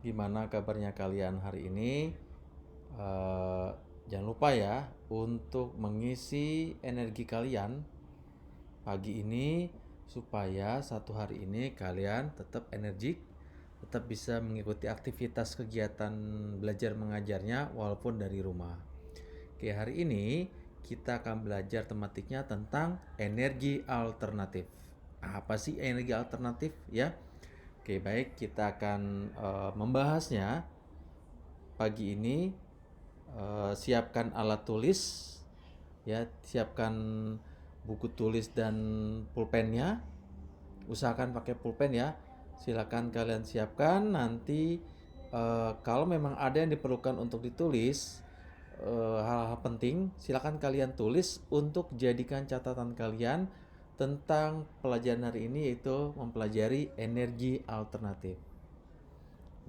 Gimana kabarnya kalian hari ini? Eh, jangan lupa ya untuk mengisi energi kalian pagi ini supaya satu hari ini kalian tetap energik, tetap bisa mengikuti aktivitas kegiatan belajar mengajarnya walaupun dari rumah. Oke, hari ini kita akan belajar tematiknya tentang energi alternatif. Apa sih energi alternatif ya? Oke, baik, kita akan membahasnya pagi ini. Siapkan alat tulis, ya, siapkan buku tulis dan pulpennya. Usahakan pakai pulpen ya. Silakan kalian siapkan. Nanti kalau memang ada yang diperlukan untuk ditulis hal-hal penting, silakan kalian tulis untuk jadikan catatan kalian tentang pelajaran hari ini, yaitu mempelajari energi alternatif.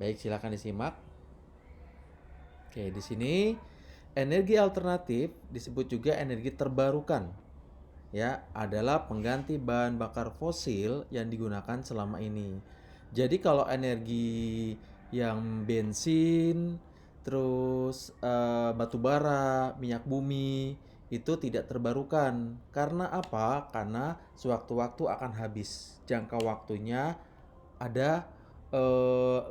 Baik, silakan disimak. Oke, di sini energi alternatif disebut juga energi terbarukan. Ya, adalah pengganti bahan bakar fosil yang digunakan selama ini. Jadi kalau energi yang bensin, terus batu bara, minyak bumi itu tidak terbarukan. Karena apa? Karena sewaktu-waktu akan habis. Jangka waktunya ada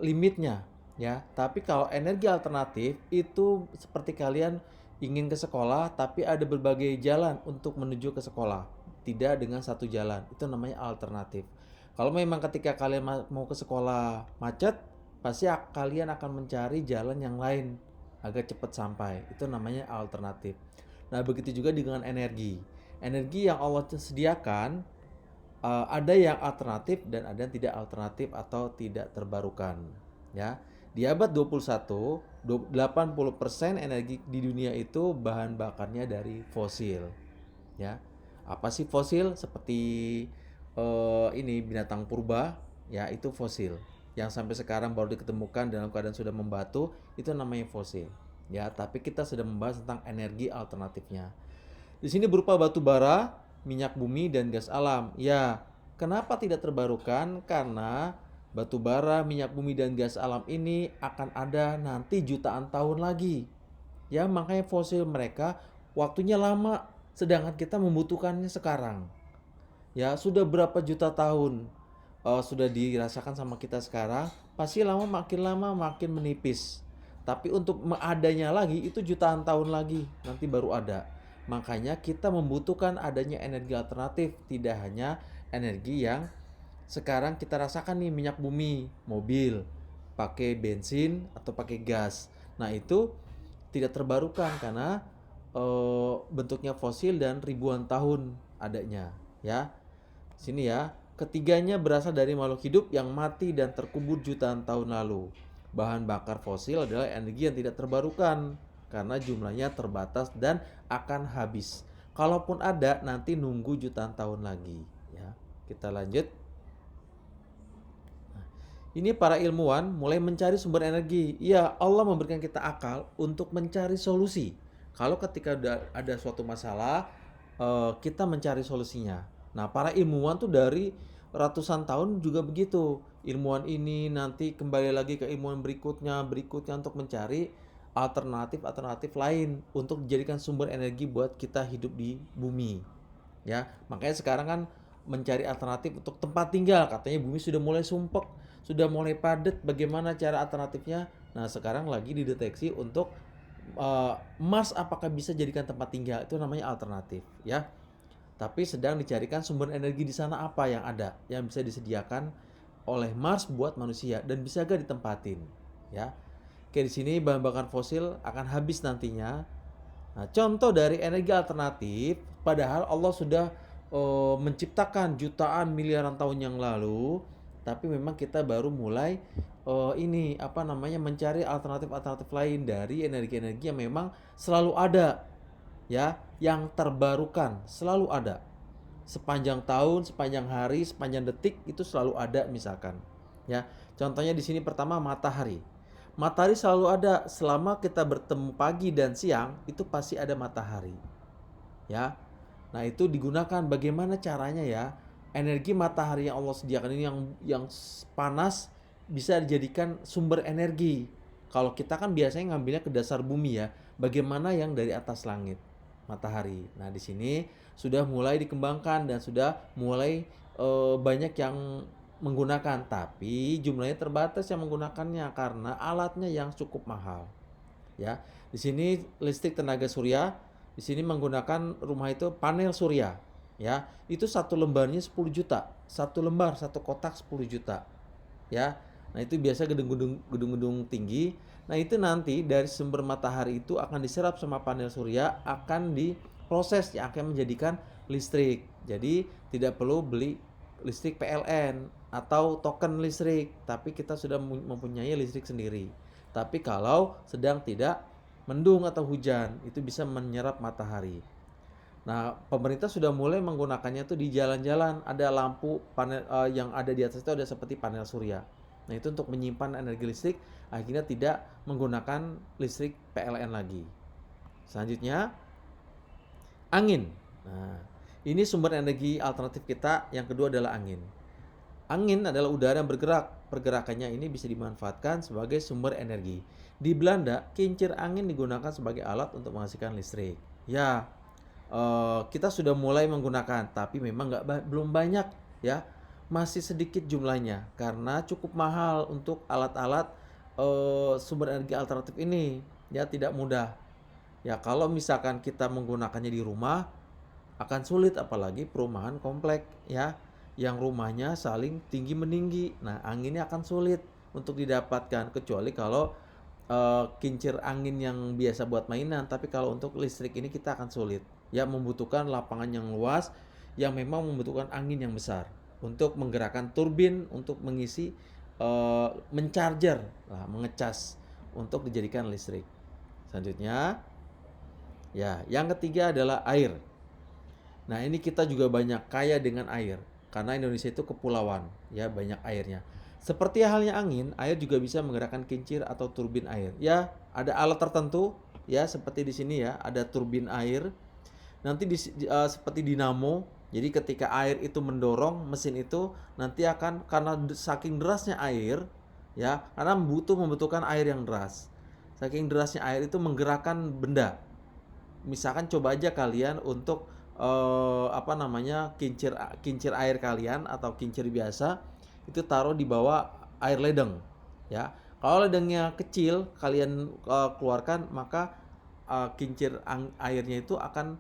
limitnya ya. Tapi kalau energi alternatif itu seperti kalian ingin ke sekolah tapi ada berbagai jalan untuk menuju ke sekolah, tidak dengan satu jalan. Itu namanya alternatif. Kalau memang ketika kalian mau ke sekolah macet, pasti kalian akan mencari jalan yang lain agar cepat sampai. Itu namanya alternatif. Nah, begitu juga dengan energi. Energi yang Allah sediakan ada yang alternatif dan ada yang tidak alternatif atau tidak terbarukan ya. Di abad 21, 80% energi di dunia itu bahan bakarnya dari fosil ya. Apa sih fosil? Seperti ini binatang purba ya, itu fosil yang sampai sekarang baru diketemukan dalam keadaan sudah membatu, itu namanya fosil ya. Tapi kita sudah membahas tentang energi alternatifnya. Di sini berupa batu bara, minyak bumi, dan gas alam. Ya, kenapa tidak terbarukan? Karena batu bara, minyak bumi, dan gas alam ini akan ada nanti jutaan tahun lagi. Ya, makanya fosil mereka waktunya lama, sedangkan kita membutuhkannya sekarang. Ya, sudah berapa juta tahun sudah dirasakan sama kita sekarang, pasti lama makin menipis. Tapi untuk adanya lagi itu jutaan tahun lagi nanti baru ada. Makanya kita membutuhkan adanya energi alternatif, tidak hanya energi yang sekarang kita rasakan nih, minyak bumi, mobil, pakai bensin atau pakai gas. Nah, itu tidak terbarukan karena bentuknya fosil dan ribuan tahun adanya, ya. Sini ya, ketiganya berasal dari makhluk hidup yang mati dan terkubur jutaan tahun lalu. Bahan bakar fosil adalah energi yang tidak terbarukan karena jumlahnya terbatas dan akan habis. Kalaupun ada, nanti nunggu jutaan tahun lagi. Ya, kita lanjut. Ini para ilmuwan mulai mencari sumber energi. Ya, Allah memberikan kita akal untuk mencari solusi. Kalau ketika ada suatu masalah, kita mencari solusinya. Nah, para ilmuwan tuh dari ratusan tahun juga begitu. Ilmuwan ini nanti kembali lagi ke ilmuwan berikutnya untuk mencari alternatif lain untuk dijadikan sumber energi buat kita hidup di bumi. Ya, makanya sekarang kan mencari alternatif untuk tempat tinggal. Katanya bumi sudah mulai sumpek, sudah mulai padat. Bagaimana cara alternatifnya? Nah, sekarang lagi dideteksi untuk Mars apakah bisa jadikan tempat tinggal. Itu namanya alternatif, ya. Tapi sedang dicarikan sumber energi di sana apa yang ada, yang bisa disediakan oleh Mars buat manusia dan bisa gak ditempatin, ya. Oke, di sini bahan bakar fosil akan habis nantinya. Nah, contoh dari energi alternatif, padahal Allah sudah menciptakan jutaan miliaran tahun yang lalu, tapi memang kita baru mulai ini apa namanya mencari alternatif lain dari energi-energi yang memang selalu ada, ya, yang terbarukan selalu ada. Sepanjang tahun, sepanjang hari, sepanjang detik itu selalu ada misalkan. Ya, contohnya di sini pertama matahari. Matahari selalu ada selama kita bertemu pagi dan siang, itu pasti ada matahari. Ya. Nah, itu digunakan bagaimana caranya ya? Energi matahari yang Allah sediakan ini yang panas bisa dijadikan sumber energi. Kalau kita kan biasanya ngambilnya ke dasar bumi ya. Bagaimana yang dari atas langit, matahari. Nah, di sini sudah mulai dikembangkan dan sudah mulai banyak yang menggunakan, tapi jumlahnya terbatas yang menggunakannya karena alatnya yang cukup mahal. Ya, di sini listrik tenaga surya, di sini menggunakan rumah itu panel surya. Ya, itu satu lembarnya 10 juta. Satu lembar, satu kotak 10 juta. Ya. Nah, itu biasa gedung-gedung tinggi. Nah, itu nanti dari sumber matahari itu akan diserap sama panel surya, akan diproses yang akan menjadikan listrik. Jadi, tidak perlu beli listrik PLN atau token listrik, tapi kita sudah mempunyai listrik sendiri. Tapi kalau sedang tidak mendung atau hujan, itu bisa menyerap matahari. Nah, pemerintah sudah mulai menggunakannya tuh di jalan-jalan, ada lampu panel yang ada di atas itu ada seperti panel surya. Nah, itu untuk menyimpan energi listrik, akhirnya tidak menggunakan listrik PLN lagi. Selanjutnya, angin. Nah, ini sumber energi alternatif kita. Yang kedua adalah angin. Angin adalah udara yang bergerak. Pergerakannya ini bisa dimanfaatkan sebagai sumber energi. Di Belanda, kincir angin digunakan sebagai alat untuk menghasilkan listrik. Ya, kita sudah mulai menggunakan, tapi memang belum banyak ya, masih sedikit jumlahnya karena cukup mahal untuk alat-alat sumber energi alternatif ini, ya tidak mudah. Ya kalau misalkan kita menggunakannya di rumah akan sulit, apalagi perumahan komplek ya, yang rumahnya saling tinggi meninggi. Nah, anginnya akan sulit untuk didapatkan kecuali kalau kincir angin yang biasa buat mainan, tapi kalau untuk listrik ini kita akan sulit. Ya membutuhkan lapangan yang luas yang memang membutuhkan angin yang besar untuk menggerakkan turbin untuk mengisi mencharger lah, mengecas untuk dijadikan listrik. Selanjutnya, ya, yang ketiga adalah air. Nah, ini kita juga banyak kaya dengan air karena Indonesia itu kepulauan, ya banyak airnya. Seperti halnya angin, air juga bisa menggerakkan kincir atau turbin air. Ya, ada alat tertentu ya seperti di sini ya, ada turbin air. Nanti seperti dinamo. Jadi ketika air itu mendorong mesin itu nanti akan, karena saking derasnya air ya, karena membutuhkan air yang deras. Saking derasnya air itu menggerakkan benda. Misalkan coba aja kalian untuk kincir air kalian atau kincir biasa itu taruh di bawah air ledeng ya. Kalau ledengnya kecil kalian keluarkan, maka airnya itu akan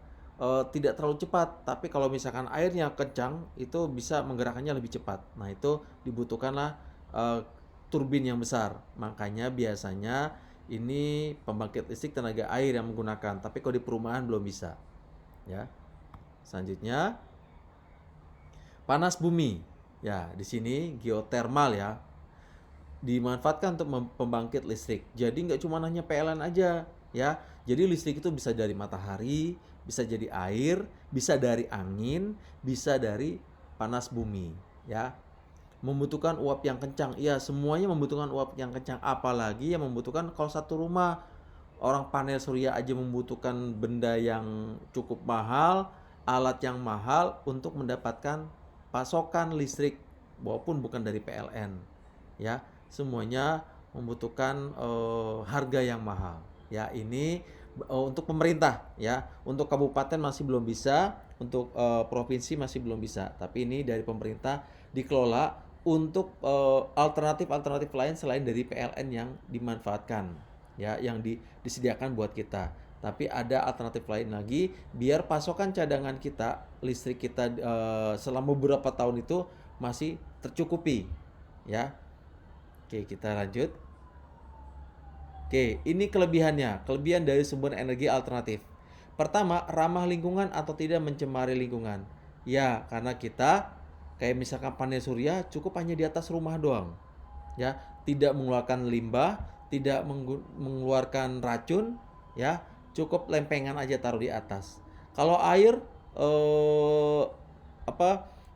tidak terlalu cepat. Tapi kalau misalkan airnya kencang itu bisa menggerakkannya lebih cepat. Nah, itu dibutuhkanlah turbin yang besar. Makanya biasanya ini pembangkit listrik tenaga air yang menggunakan, tapi kalau di perumahan belum bisa ya. Selanjutnya, panas bumi. Ya, di sini geotermal ya, dimanfaatkan untuk pembangkit listrik. Jadi nggak cuma hanya PLN aja ya. Jadi listrik itu bisa dari matahari, bisa jadi air, bisa dari angin, bisa dari panas bumi ya. Membutuhkan uap yang kencang. Iya, semuanya membutuhkan uap yang kencang, apalagi yang membutuhkan kalau satu rumah. Orang panel surya aja membutuhkan benda yang cukup mahal, alat yang mahal untuk mendapatkan pasokan listrik walaupun bukan dari PLN. Ya, semuanya membutuhkan harga yang mahal. Ya, ini untuk pemerintah ya. Untuk kabupaten masih belum bisa, untuk provinsi masih belum bisa. Tapi ini dari pemerintah dikelola untuk alternatif lain selain dari PLN yang dimanfaatkan ya, yang disediakan buat kita. Tapi ada alternatif lain lagi biar pasokan cadangan kita, listrik kita selama beberapa tahun itu masih tercukupi ya. Oke, kita lanjut. Oke, ini kelebihannya. Kelebihan dari sumber energi alternatif. Pertama, ramah lingkungan atau tidak mencemari lingkungan. Ya, karena kita kayak misalkan panel surya cukup hanya di atas rumah doang. Ya, tidak mengeluarkan limbah, tidak mengeluarkan racun, ya, cukup lempengan aja taruh di atas. Kalau air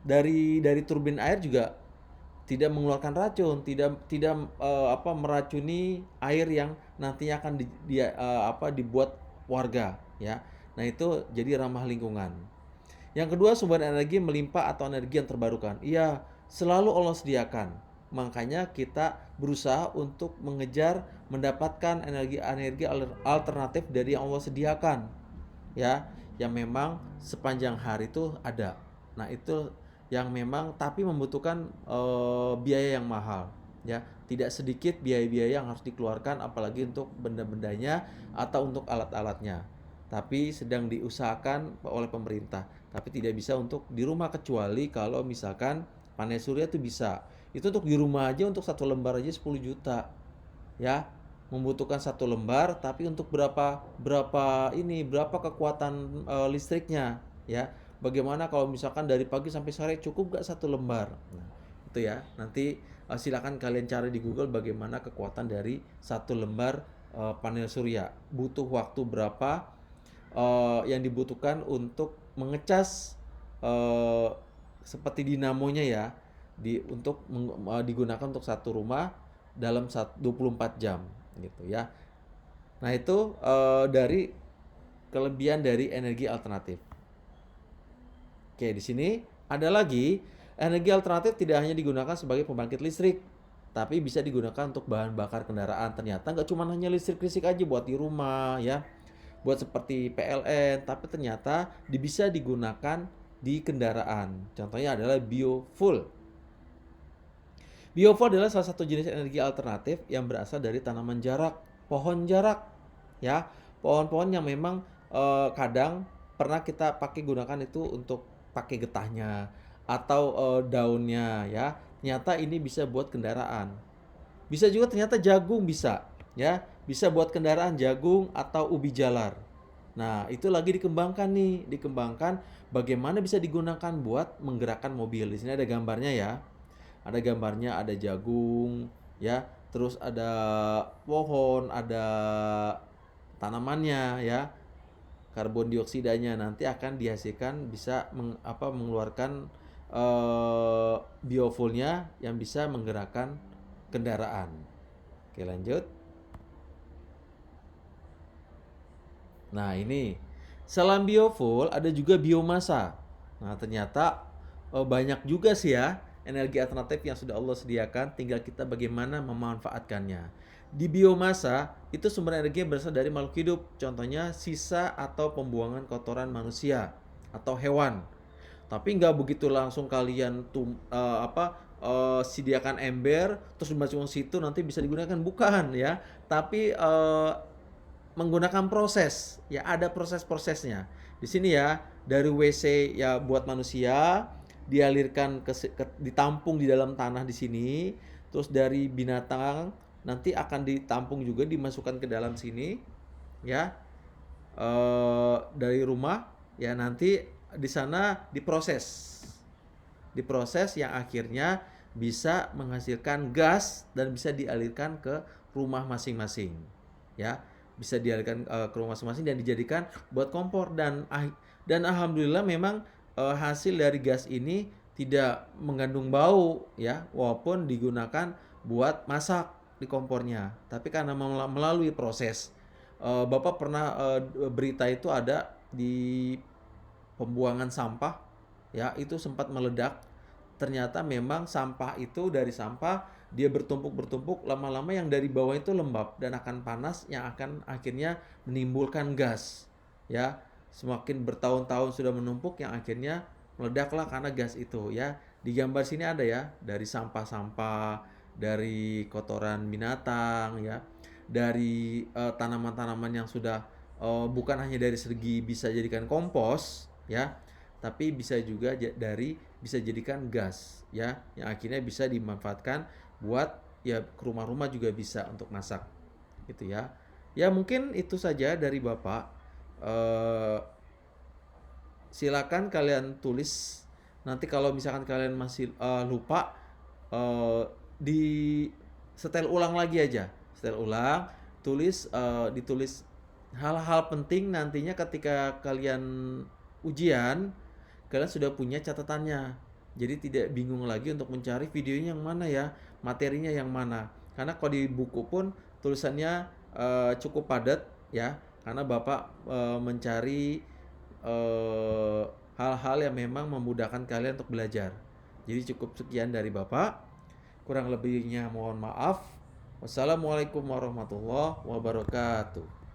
dari turbin air juga tidak mengeluarkan racun, tidak meracuni air yang nantinya akan dibuat warga, ya. Nah, itu jadi ramah lingkungan. Yang kedua, sumber energi melimpah atau energi yang terbarukan. Iya, selalu Allah sediakan. Makanya kita berusaha untuk mengejar mendapatkan energi-energi alternatif dari yang Allah sediakan, ya, yang memang sepanjang hari itu ada. Nah, itu yang memang tapi membutuhkan biaya yang mahal, ya. Tidak sedikit biaya-biaya yang harus dikeluarkan apalagi untuk benda-bendanya atau untuk alat-alatnya. Tapi sedang diusahakan oleh pemerintah. Tapi tidak bisa untuk di rumah kecuali kalau misalkan panel surya itu bisa. Itu untuk di rumah aja untuk satu lembar aja 10 juta, ya, membutuhkan satu lembar tapi untuk berapa berapa kekuatan listriknya, ya, bagaimana kalau misalkan dari pagi sampai sore cukup gak satu lembar. Nah, itu ya, nanti silakan kalian cari di Google bagaimana kekuatan dari satu lembar panel surya, butuh waktu berapa yang dibutuhkan untuk mengecas eh, seperti dinamonya ya, digunakan untuk satu rumah dalam 24 jam gitu ya. Nah, itu dari kelebihan dari energi alternatif. Oke, di sini ada lagi, energi alternatif tidak hanya digunakan sebagai pembangkit listrik, tapi bisa digunakan untuk bahan bakar kendaraan. Ternyata nggak cuma hanya listrik-listrik aja buat di rumah ya, buat seperti PLN, tapi ternyata bisa digunakan di kendaraan. Contohnya adalah biofuel. Biofuel adalah salah satu jenis energi alternatif yang berasal dari tanaman jarak, pohon jarak, ya, pohon-pohon yang memang kadang pernah kita pakai gunakan itu untuk pakai getahnya atau daunnya, ya. Ternyata ini bisa buat kendaraan. Bisa juga ternyata jagung bisa, ya, bisa buat kendaraan jagung atau ubi jalar. Nah, itu lagi dikembangkan nih, dikembangkan bagaimana bisa digunakan buat menggerakkan mobil. Di sini ada gambarnya ya. Ada gambarnya, ada jagung, ya, terus ada pohon, ada tanamannya, ya. Karbon dioksidanya nanti akan dihasilkan bisa mengeluarkan biofuelnya yang bisa menggerakkan kendaraan. Oke, lanjut. Nah, ini selain biofuel ada juga biomasa. Nah, ternyata banyak juga sih ya energi alternatif yang sudah Allah sediakan, tinggal kita bagaimana memanfaatkannya. Di biomasa itu sumber energi yang berasal dari makhluk hidup, contohnya sisa atau pembuangan kotoran manusia atau hewan. Tapi nggak begitu langsung kalian sediakan ember terus dimasukkan situ nanti bisa digunakan, bukan ya. Tapi menggunakan proses, ya, ada proses-prosesnya. Di sini ya, dari WC ya buat manusia dialirkan ditampung di dalam tanah di sini, terus dari binatang nanti akan ditampung juga dimasukkan ke dalam sini, ya. Dari rumah ya nanti di sana diproses yang akhirnya bisa menghasilkan gas dan bisa dialirkan ke rumah masing-masing, ya, bisa dialirkan ke rumah masing-masing dan dijadikan buat kompor dan alhamdulillah memang hasil dari gas ini tidak mengandung bau ya, walaupun digunakan buat masak di kompornya, tapi karena melalui proses. Bapak pernah berita itu ada di pembuangan sampah, ya, itu sempat meledak. Ternyata memang sampah itu, dari sampah dia bertumpuk lama-lama yang dari bawah itu lembab dan akan panas yang akan akhirnya menimbulkan gas, ya. Semakin bertahun-tahun sudah menumpuk yang akhirnya meledaklah karena gas itu, ya. Di gambar sini ada ya, dari sampah-sampah, dari kotoran binatang, ya, dari tanaman-tanaman yang sudah bukan hanya dari segi bisa jadikan kompos, ya, tapi bisa juga bisa jadikan gas, ya, yang akhirnya bisa dimanfaatkan buat ya ke rumah-rumah juga bisa untuk masak gitu ya. Ya, mungkin itu saja dari Bapak. eh, Silakan kalian tulis, nanti kalau misalkan kalian masih lupa, eh, di setel ulang lagi aja, setel ulang, ditulis hal-hal penting nantinya ketika kalian ujian, kalian sudah punya catatannya. Jadi tidak bingung lagi untuk mencari videonya yang mana ya, materinya yang mana. Karena kalau di buku pun tulisannya cukup padat ya, karena Bapak mencari hal-hal yang memang memudahkan kalian untuk belajar. Jadi cukup sekian dari Bapak. Kurang lebihnya mohon maaf. Wassalamualaikum warahmatullahi wabarakatuh.